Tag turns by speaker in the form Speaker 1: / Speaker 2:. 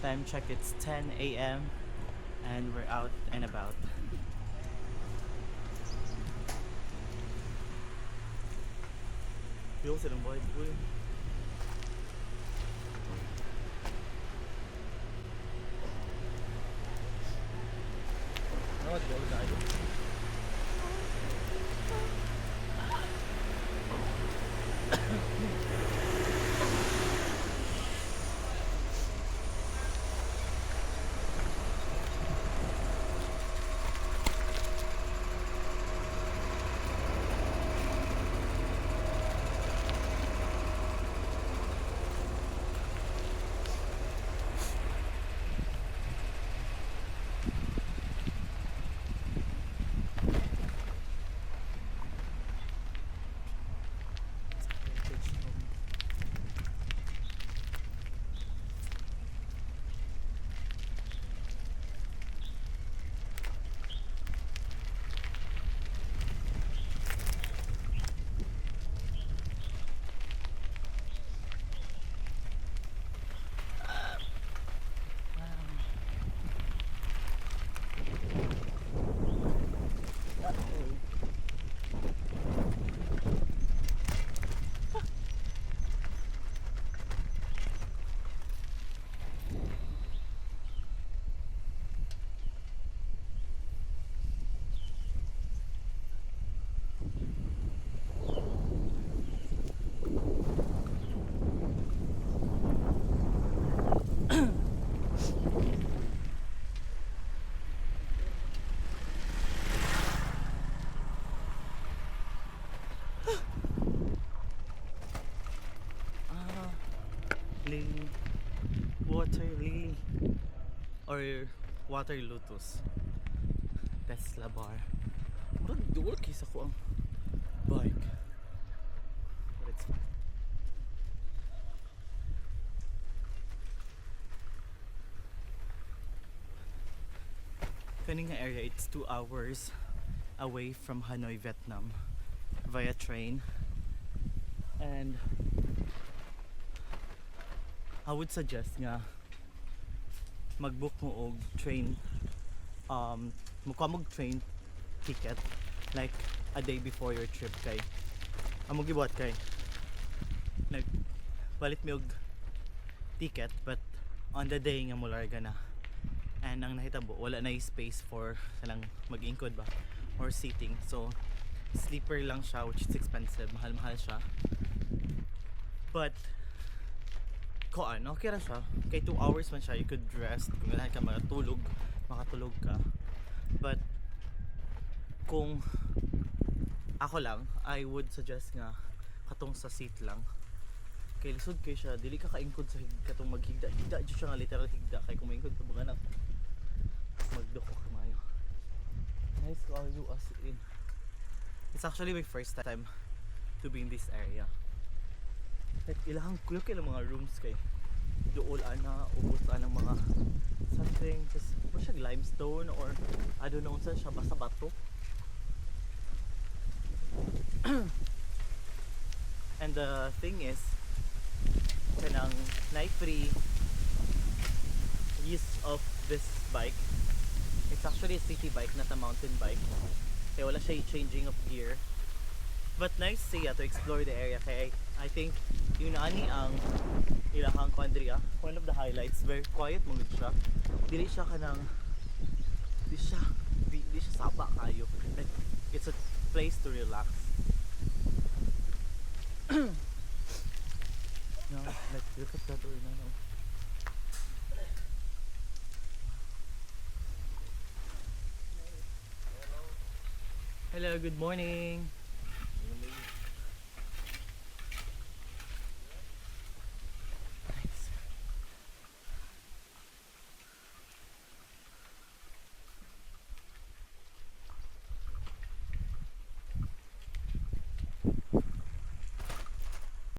Speaker 1: Time check, it's 10 a.m. and we're out and about. Yung silang buhay ko yun. Ano, di ba tayo? Lily, water lily, or water lotus. Tesla bar. Murag duol kaysa ko ang bike. But it's fine. Kaning nga area, it's 2 hours away from Hanoi, Vietnam via train. And I would suggest nga mag-book mo og train, mukha mong train ticket like a day before your trip kay amo gibuhat kay nagpalit mi og ticket but on the day nga mo larga na and ang nahitabo wala na space for salang mag-ingkod ba or seating, so sleeper lang siya which is expensive, mahal siya, but koan, okay ra siya. Kay 2 hours man siya, you could rest. Kung wala ka makatulog ka. But kung ako lang, I would suggest nga katong sa seat lang. Kay lisod kay siya, dili ka kaingkod sa katong maghigda-higda jud siya nga literal higda kay kung maingkod ka mga anak. Magdoko ka mayo. Nice to all you us in. It's actually my first time to be in this area. Like ilang kuyo kay mga rooms kay dool ana ubos anang mga something just mo siya limestone or I don't know unsa siya basta bato. And the thing is kanang night free use of this bike. It's actually a city bike, not a mountain bike. Kaya wala siya changing of gear. But nice siya to explore the area kay I think yun ani ang ilahang country. One of the highlights, very quiet mo siya. Dili siya kanang di siya saba kayo. Like, it's a place to relax. No, let's look at that door now. Hello, good morning.